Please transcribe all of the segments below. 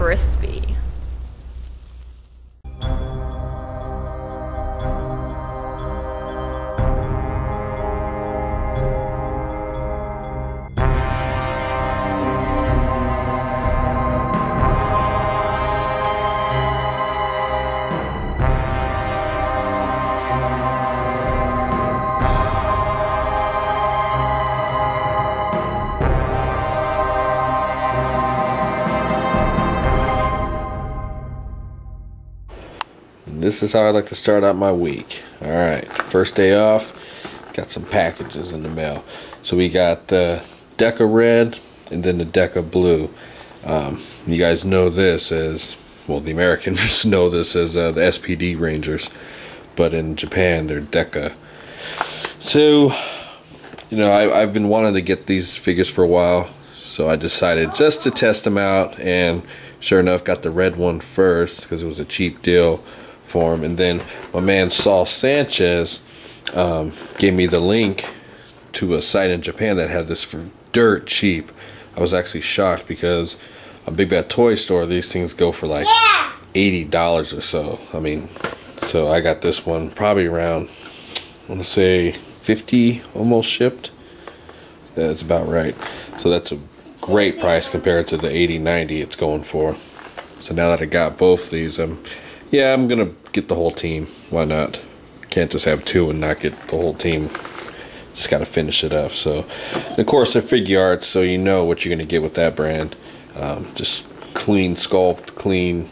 crispy. This is how I like to start out my week. Alright, first day off, got some packages in the mail. So we got the Deca Red and then the Deca Blue. You guys know this as, well, the Americans know this as the SPD Rangers, but in Japan they're Deca. So, you know, I've been wanting to get these figures for a while, so I decided just to test them out, and sure enough got the red one first because it was a cheap deal for him. And then my man Saul Sanchez gave me the link to a site in Japan that had this for dirt cheap. I was actually shocked because a Big Bad Toy Store, these things go for like $80 or so. I mean, so I got this one probably around, I want to say 50 almost shipped. That's about right. So that's a great price compared to the 80-90 it's going for. So now that I got both these, yeah, I'm gonna get the whole team. Why not? Can't just have two and not get the whole team. Just gotta finish it up. So, and of course, they're figure arts, so you know what you're gonna get with that brand. Just clean sculpt, clean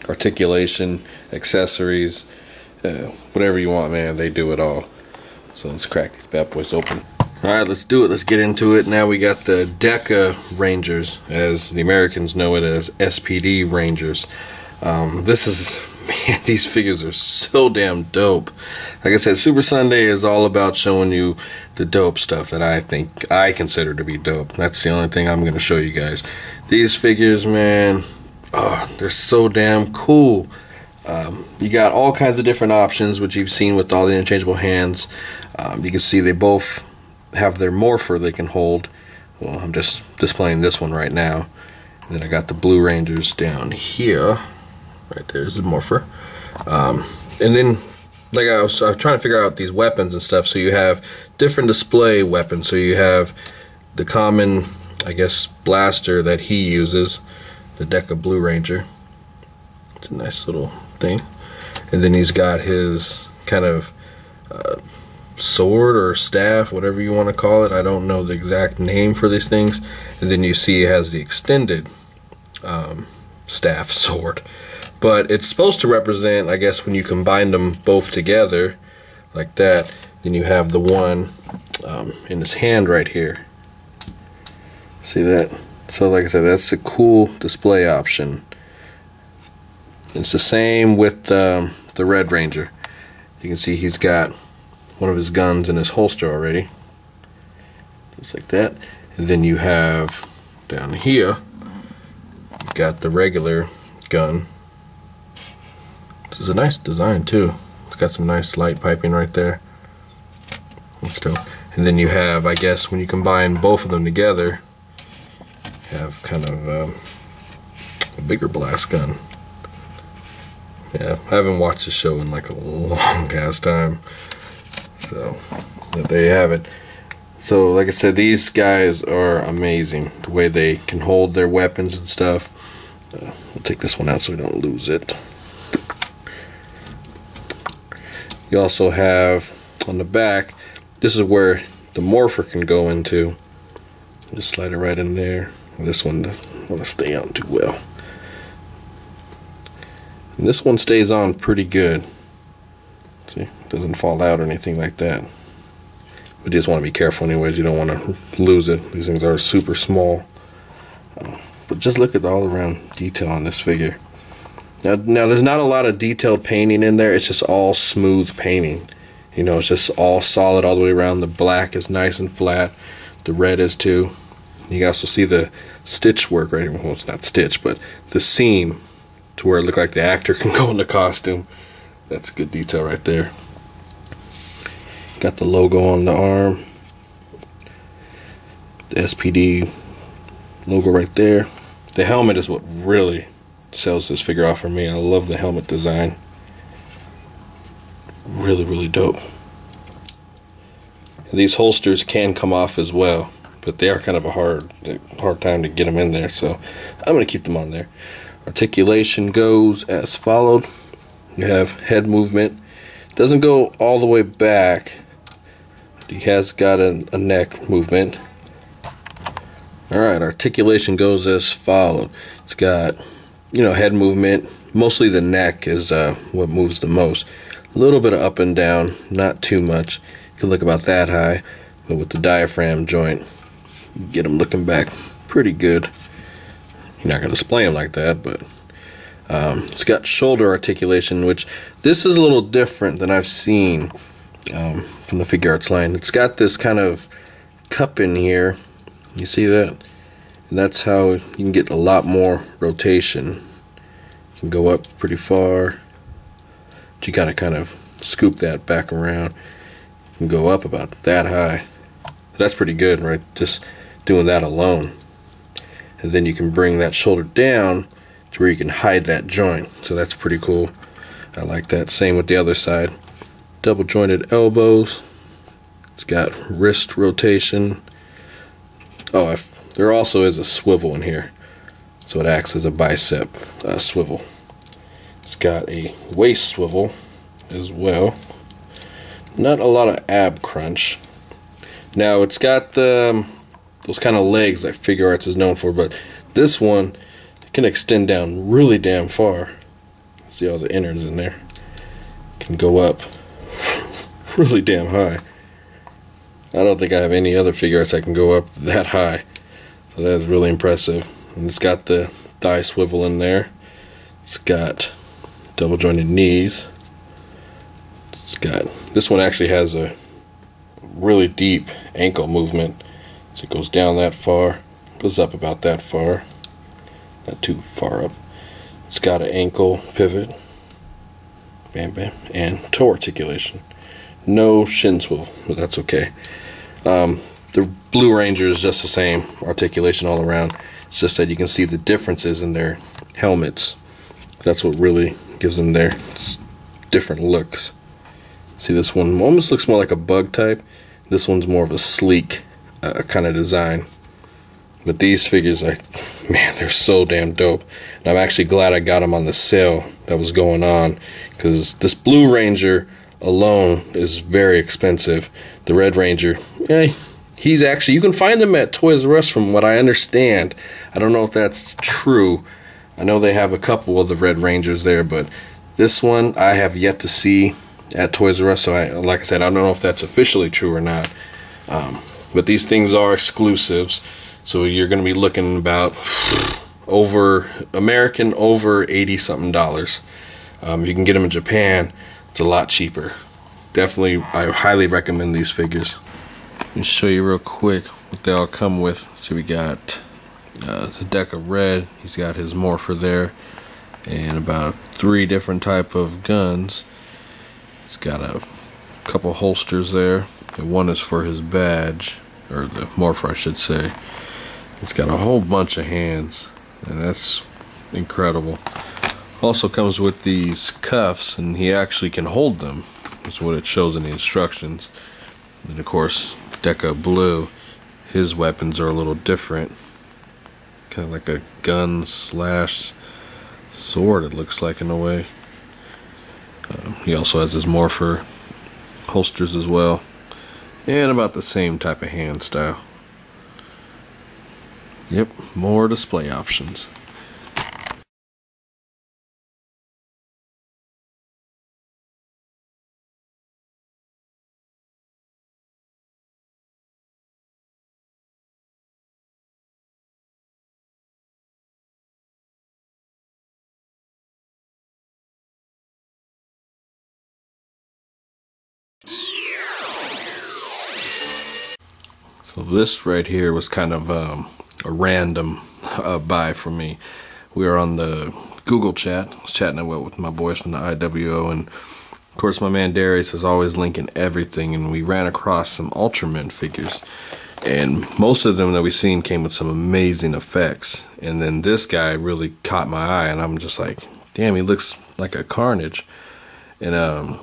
articulation, accessories, whatever you want, man. They do it all. So let's crack these bad boys open. Alright, let's do it. Let's get into it. Now we got the Deca Rangers, as the Americans know it as SPD Rangers. This is, man, these figures are so damn dope. Like I said, Super Sunday is all about showing you the dope stuff that I consider to be dope. That's the only thing I'm going to show you guys. These figures, man, oh, they're so damn cool. You got all kinds of different options, which you've seen with all the interchangeable hands. You can see they both have their morpher they can hold. Well, I'm just displaying this one right now. And then I got the Blue Rangers down here. Right there's the morpher. And then, like I was trying to figure out these weapons and stuff. So you have different display weapons. So you have the common, I guess, blaster that he uses, the Deca Blue Ranger. It's a nice little thing. And then he's got his kind of sword or staff, whatever you want to call it. I don't know the exact name for these things. And then you see it has the extended staff sword. But it's supposed to represent, I guess, when you combine them both together like that, then you have the one in his hand right here. See that? So like I said, that's a cool display option. It's the same with the Red Ranger. You can see he's got one of his guns in his holster already. Just like that. And then you have down here, you've got the regular gun. This is a nice design too. It's got some nice light piping right there. And then you have, I guess, when you combine both of them together, you have kind of a bigger blast gun. Yeah, I haven't watched the show in like a long ass time. So, there you have it. So, like I said, these guys are amazing. The way they can hold their weapons and stuff. We'll take this one out so we don't lose it. You also have on the back, this is where the morpher can go into. Just slide it right in there. This one doesn't want to stay on too well. And this one stays on pretty good. See, it doesn't fall out or anything like that. But you just want to be careful anyways. You don't want to lose it. These things are super small. But just look at the all-around detail on this figure. Now there's not a lot of detailed painting in there. It's just all smooth painting. You know, it's just all solid all the way around. The black is nice and flat. The red is too. You can also see the stitch work right here. Well, it's not stitch, but the seam to where it looked like the actor can go in the costume. That's good detail right there. Got the logo on the arm. The SPD logo right there. The helmet is what really sells this figure off for me. I love the helmet design. Really, really dope. These holsters can come off as well, but they are kind of a hard time to get them in there, so I'm going to keep them on there. Articulation goes as followed. You have head movement. It doesn't go all the way back. He has got a neck movement. Alright, articulation goes as followed. It's got, head movement. Mostly the neck is what moves the most. A little bit of up and down, not too much. You can look about that high, but with the diaphragm joint, you get him looking back pretty good. You're not going to display him like that, but it's got shoulder articulation, which this is a little different than I've seen from the Figure Arts line. It's got this kind of cup in here. You see that? And that's how you can get a lot more rotation. You can go up pretty far. But you gotta kind of scoop that back around. You can go up about that high. That's pretty good, right? Just doing that alone. And then you can bring that shoulder down to where you can hide that joint. So that's pretty cool. I like that. Same with the other side. Double jointed elbows. It's got wrist rotation. Oh, there also is a swivel in here, so it acts as a bicep swivel. It's got a waist swivel as well. Not a lot of ab crunch. Now it's got those kind of legs that Figure Arts is known for, but this one can extend down really damn far. See all the innards in there. Can go up really damn high. I don't think I have any other Figure Arts that can go up that high. So that is really impressive. And it's got the thigh swivel in there. It's got double jointed knees. It's got, this one actually has a really deep ankle movement. So it goes down that far, goes up about that far. Not too far up. It's got an ankle pivot. Bam bam. And toe articulation. No shin swivel, but that's okay. The Blue Ranger is just the same articulation all around. It's just that you can see the differences in their helmets. That's what really gives them their different looks. See, this one almost looks more like a bug type. This one's more of a sleek kind of design. But these figures, man, they're so damn dope. And I'm actually glad I got them on the sale that was going on, because this Blue Ranger alone is very expensive. The Red Ranger, he's actually, you can find them at Toys R Us from what I understand. I don't know if that's true. I know they have a couple of the Red Rangers there, but this one I have yet to see at Toys R Us. So like I said, I don't know if that's officially true or not. But these things are exclusives, so you're going to be looking about over 80 something dollars. If you can get them in Japan, it's a lot cheaper. Definitely, I highly recommend these figures. Let me show you real quick what they all come with. So we got the Deca Red. He's got his morpher there, and about 3 different type of guns. He's got a couple holsters there, and one is for his badge, or the morpher I should say. It's got a whole bunch of hands, and that's incredible. Also comes with these cuffs, and he actually can hold them. That's what it shows in the instructions. And of course, Deca Blue, his weapons are a little different. Kind of like a gun slash sword, it looks like, in a way. He also has his morpher holsters as well, and about the same type of hand style. Yep, more display options. So this right here was kind of a random buy for me. We were on the Google chat. I was chatting with my boys from the IWO, and of course my man Darius is always linking everything, and we ran across some Ultraman figures. And most of them that we've seen came with some amazing effects. And then this guy really caught my eye, and I'm just like, damn, he looks like a Carnage. And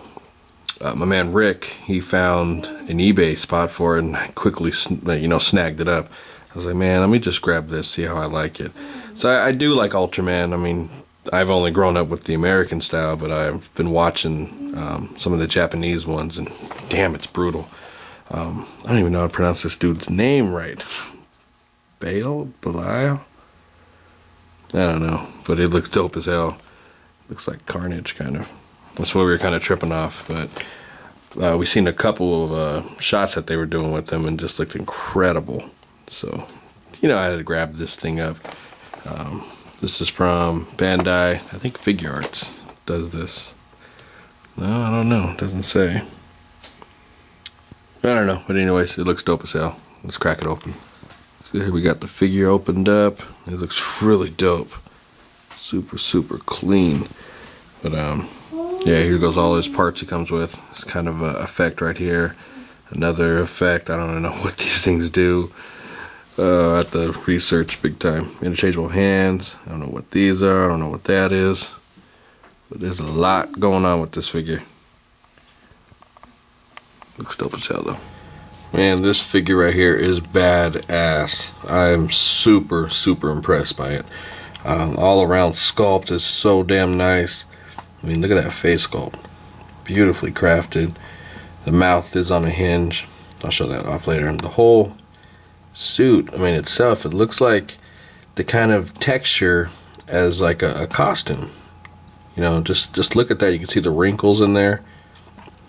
my man Rick, he found an eBay spot for it and quickly, snagged it up. I was like, man, let me just grab this, see how I like it. So I do like Ultraman. I mean, I've only grown up with the American style, but I've been watching some of the Japanese ones, and damn, it's brutal. I don't even know how to pronounce this dude's name right. Belial? I don't know, but it looks dope as hell. Looks like Carnage, kind of. That's what we were kind of tripping off, but we seen a couple of shots that they were doing with them and just looked incredible. So, I had to grab this thing up. This is from Bandai. I think Figure Arts does this. No, I don't know. It doesn't say. I don't know, but anyways, it looks dope as hell. Let's crack it open. So here we got the figure opened up. It looks really dope. Super, super clean. But yeah, here goes all his parts he comes with. It's kind of a effect right here. Another effect. I don't know what these things do. I have to research big time. Interchangeable hands. I don't know what these are. I don't know what that is. But there's a lot going on with this figure. Looks dope as hell though. Man, this figure right here is badass. I am super, super impressed by it. All around sculpt is so damn nice. I mean, look at that face sculpt. Beautifully crafted. The mouth is on a hinge. I'll show that off later. And the whole suit, I mean, itself, it looks like the kind of texture as like a costume. Just look at that. You can see the wrinkles in there.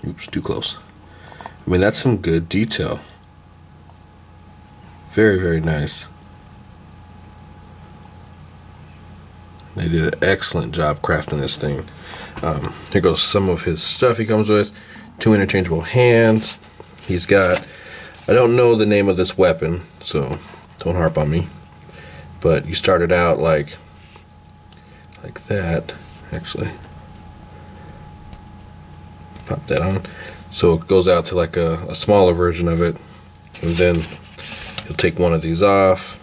Oops, too close. I mean, that's some good detail. Very, very nice. They did an excellent job crafting this thing. Here goes some of his stuff he comes with. 2 interchangeable hands. He's got, I don't know the name of this weapon, so don't harp on me. But you started out like that, actually. Pop that on. So it goes out to like a smaller version of it, and then you'll take one of these off,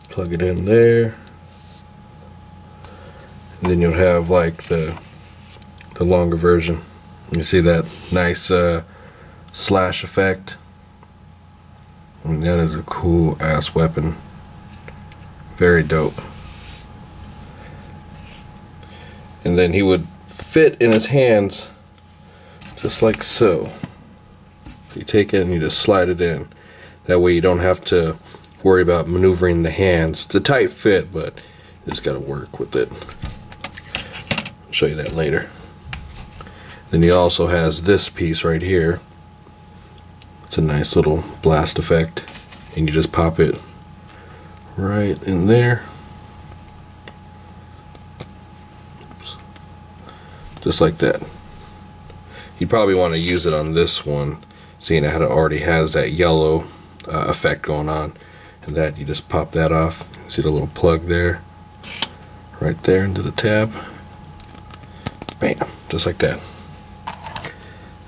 plug it in there, and then you'll have like the longer version. You see that nice slash effect? I mean, that is a cool ass weapon. Very dope. And then he would fit in his hands just like so. You take it and you just slide it in. That way you don't have to worry about maneuvering the hands. It's a tight fit, but you just gotta work with it. I'll show you that later. Then he also has this piece right here. It's a nice little blast effect, and you just pop it right in there. Oops. Just like that. You'd probably want to use it on this one, seeing how it already has that yellow effect going on. And that, you just pop that off. See the little plug there? Right there into the tab. Bam, just like that.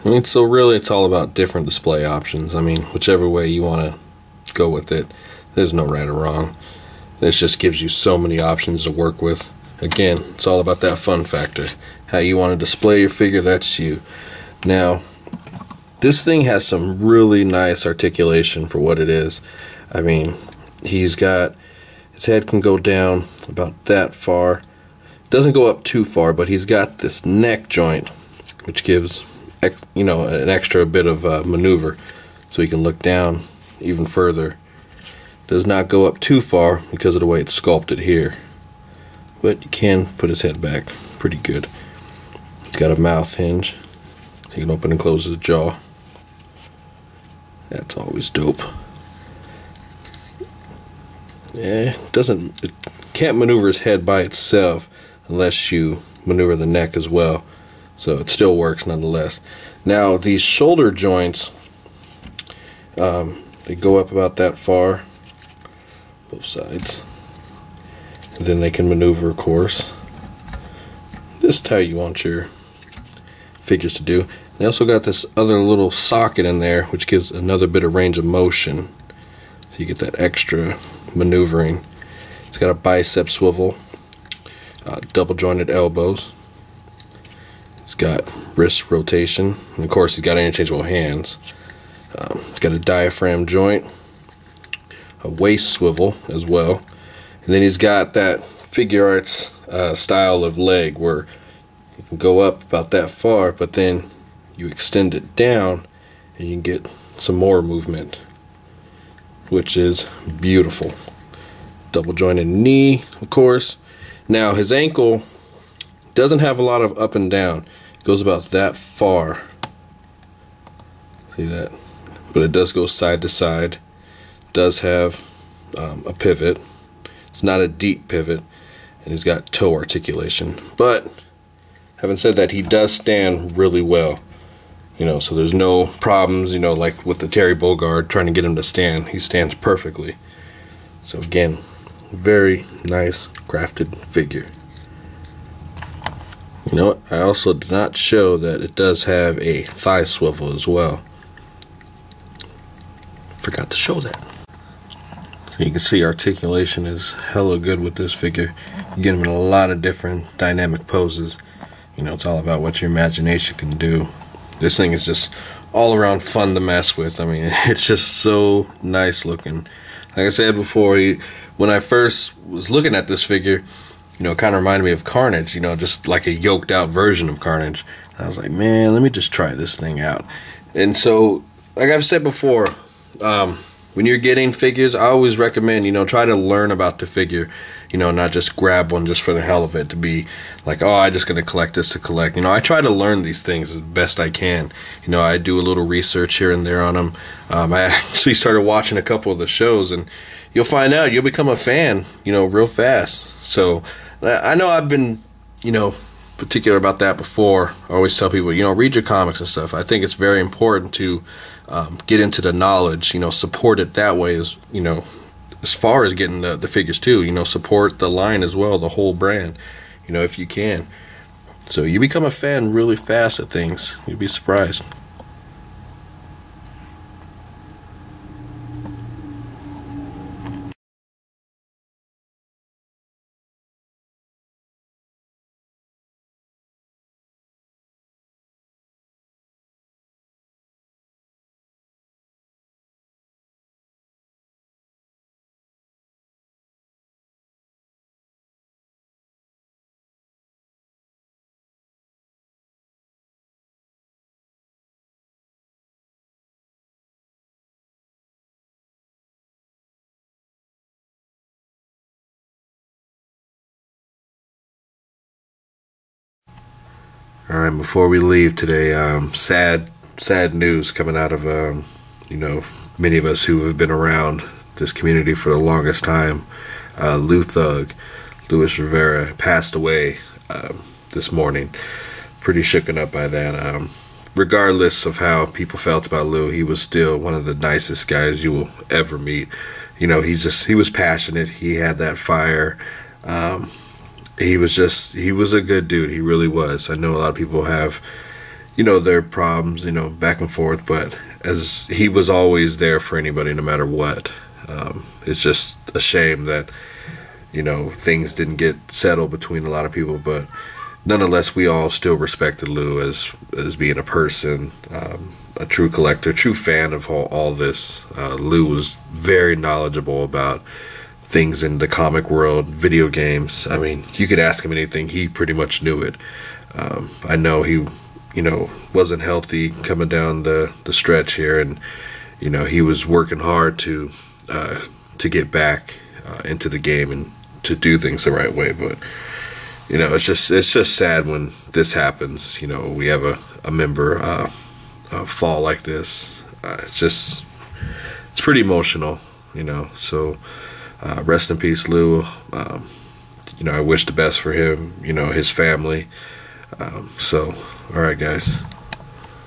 I mean, so really it's all about different display options. I mean, whichever way you want to go with it, there's no right or wrong. This just gives you so many options to work with. Again, it's all about that fun factor. How you want to display your figure, that's you. Now, this thing has some really nice articulation for what it is. I mean, he's got, his head can go down about that far. Doesn't go up too far, but he's got this neck joint, which gives, an extra bit of maneuver, so he can look down even further. Does not go up too far because of the way it's sculpted here, but you can put his head back pretty good. He's got a mouth hinge, so he can open and close his jaw. That's always dope. Yeah, it can't maneuver his head by itself unless you maneuver the neck as well. So it still works nonetheless. Now these shoulder joints, they go up about that far, both sides. And then they can maneuver, of course. Just how you want your figures to do. They also got this other little socket in there, which gives another bit of range of motion. So you get that extra maneuvering. It's got a bicep swivel, double jointed elbows. It's got wrist rotation, and of course, he's got interchangeable hands. It's got a diaphragm joint, a waist swivel as well, and then he's got that figure arts style of leg where you can go up about that far, but then you extend it down and you can get some more movement, which is beautiful. Double jointed knee, of course. Now his ankle doesn't have a lot of up and down. It goes about that far. See that? But it does go side to side. It does have a pivot. It's not a deep pivot, and he's got toe articulation. But having said that, he does stand really well. So there's no problems, like with the Terry Bogard trying to get him to stand. He stands perfectly. So again, very nice crafted figure. You know what? I also did not show that it does have a thigh swivel as well. Forgot to show that. So you can see articulation is hella good with this figure. You get him in a lot of different dynamic poses. It's all about what your imagination can do. This thing is just all around fun to mess with. I mean, it's just so nice looking. Like I said before, when I first was looking at this figure, it kind of reminded me of Carnage, just like a yoked out version of Carnage. And I was like, man, let me just try this thing out. And so, like I've said before, when you're getting figures, I always recommend, try to learn about the figure, not just grab one just for the hell of it, to be like, oh, I'm just going to collect this to collect. I try to learn these things as best I can. I do a little research here and there on them. I actually started watching a couple of the shows, and you'll find out you'll become a fan, real fast. So I know I've been, particular about that before. I always tell people, read your comics and stuff. I think it's very important to get into the knowledge, support it that way, as far as getting the figures too, support the line as well, the whole brand, if you can. So you become a fan really fast at things. You'd be surprised. Alright, before we leave today, sad news coming out of, many of us who have been around this community for the longest time. Lou Rivera, passed away this morning. Pretty shooken up by that. Regardless of how people felt about Lou, he was still one of the nicest guys you will ever meet. He was passionate. He had that fire. He was a good dude. He really was. I know a lot of people have, their problems, back and forth, but as he was always there for anybody, no matter what. It's just a shame that, things didn't get settled between a lot of people, but nonetheless, we all still respected Lou as being a person, a true collector, true fan of all this. Lou was very knowledgeable about things in the comic world, video games. I mean, you could ask him anything, he pretty much knew it. I know he, wasn't healthy coming down the stretch here, and he was working hard to get back into the game and to do things the right way. But it's just sad when this happens. We have a member fall like this. It's pretty emotional. So. Rest in peace, Lou. I wish the best for him, his family. So, all right, guys.